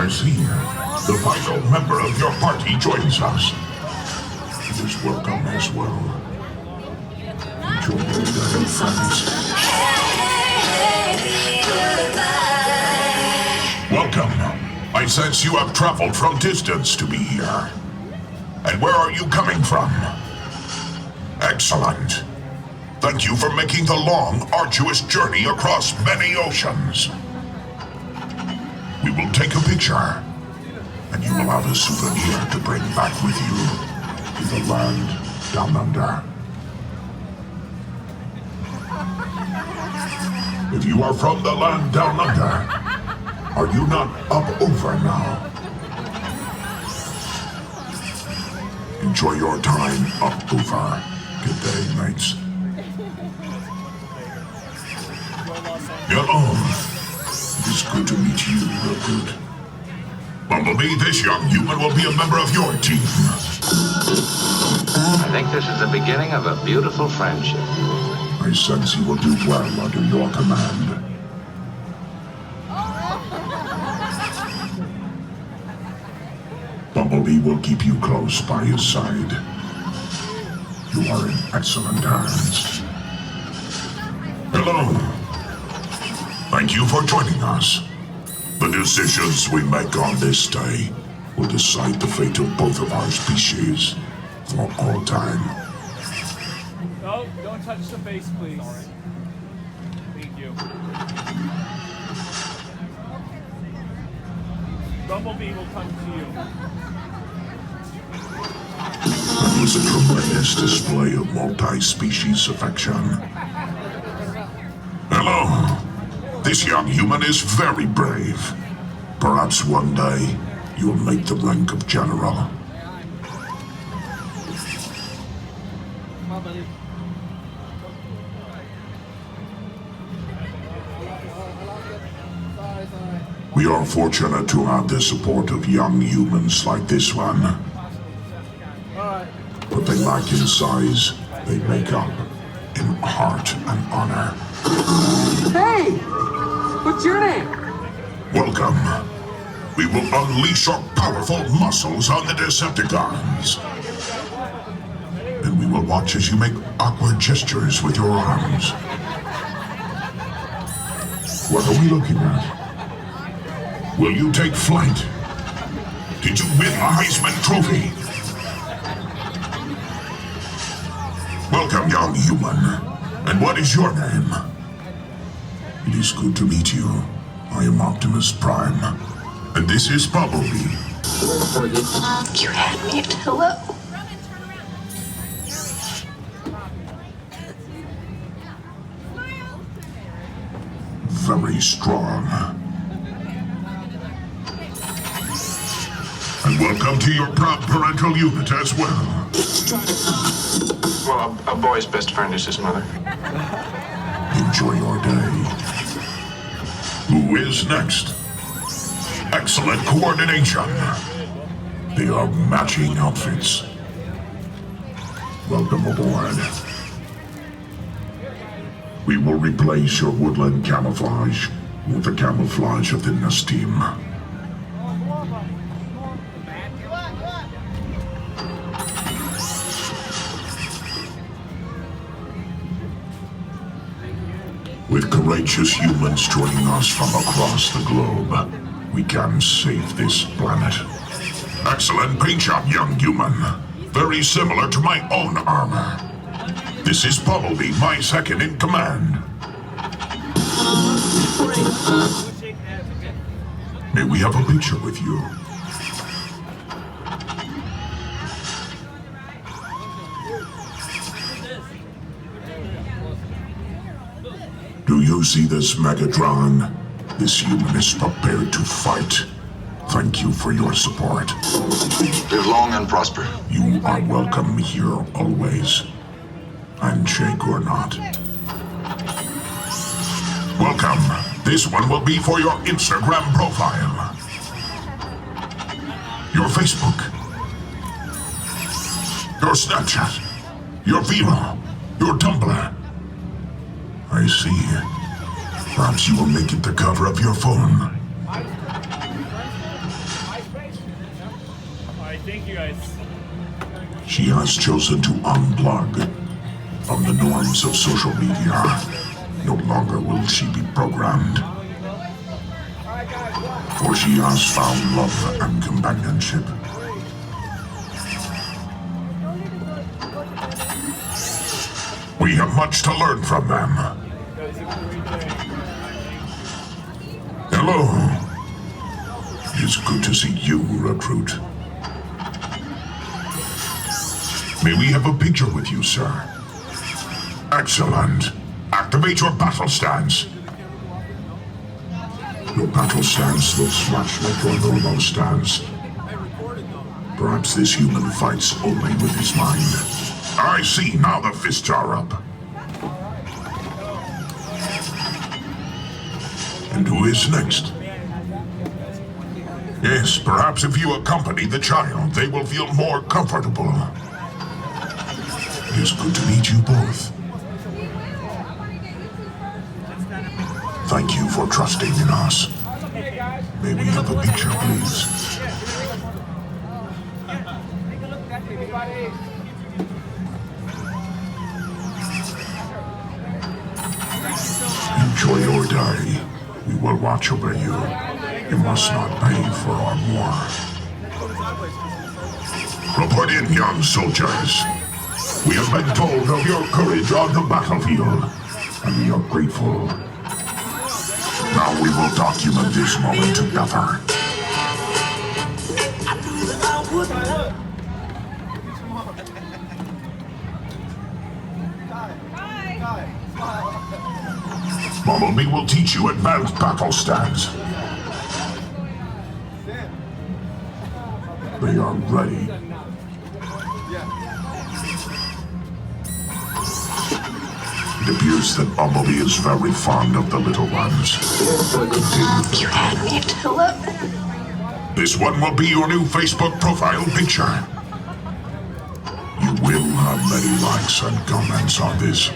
I see. The final member of your party joins us. He is welcome as well. Enjoy your day, friends. Welcome. I sense you have traveled from distance to be here. And where are you coming from? Excellent. Thank you for making the long, arduous journey across many oceans. We will take a picture, and you will have a souvenir to bring back with you to the land down under. If you are from the land down under, are you not up over now? Enjoy your time up over. Good day, mates. Hello. It is good to meet you, real good. Bumblebee, this young human will be a member of your team. I think this is the beginning of a beautiful friendship. I sense he will do well under your command. Bumblebee will keep you close by his side. You are in excellent hands. Hello. Thank you for joining us. The decisions we make on this day will decide the fate of both of our species for all time. No, don't touch the face, please. Thank you. Bumblebee will come to you. That was a tremendous display of multi-species affection. Hello. This young human is very brave. Perhaps one day you'll make the rank of general. We are fortunate to have the support of young humans like this one. What they lack in size, they make up in heart and honor. Hey! What's your name? Welcome. We will unleash our powerful muscles on the Decepticons. And we will watch as you make awkward gestures with your arms. What are we looking at? Will you take flight? Did you win the Heisman Trophy? Welcome, young human. And what is your name? It is good to meet you. I am Optimus Prime. And this is Bumblebee. You had me at hello. Very strong. And welcome to your proud parental unit as well. Well, a boy's best friend is his mother. Enjoy your day. Who is next? Excellent coordination. They are matching outfits. Welcome aboard. We will replace your woodland camouflage with the camouflage of the Nest team. With courageous humans joining us from across the globe, we can save this planet. Excellent paint job, young human. Very similar to my own armor. This is Bumblebee, my second in command. May we have a picture with you? Do you see this, Megatron? This human is prepared to fight. Thank you for your support. Live long and prosper. You are welcome here always. Handshake or not. Welcome. This one will be for your Instagram profile. Your Facebook. Your Snapchat. Your Vero. Your Tumblr. I see. Perhaps you will make it the cover of your phone. Thank you guys. She has chosen to unplug from the norms of social media. No longer will she be programmed. For she has found love and companionship. We have much to learn from them. Hello. It is good to see you, recruit. May we have a picture with you, sir? Excellent. Activate your battle stance. Your battle stance looks much like your normal stance. Perhaps this human fights only with his mind. I see, now the fists are up. And who is next? Yes, perhaps if you accompany the child, they will feel more comfortable. It is good to meet you both. Thank you for trusting in us. May we have a picture, please? Enjoy your day. We will watch over you. You must not pay for our war. Report in, young soldiers. We have been told of your courage on the battlefield, and we are grateful. Now we will document this moment together. Bumblebee will teach you advanced battle stance. They are ready. It appears that Bumblebee is very fond of the little ones. You had me at hello. This one will be your new Facebook profile picture. You will have many likes and comments on this.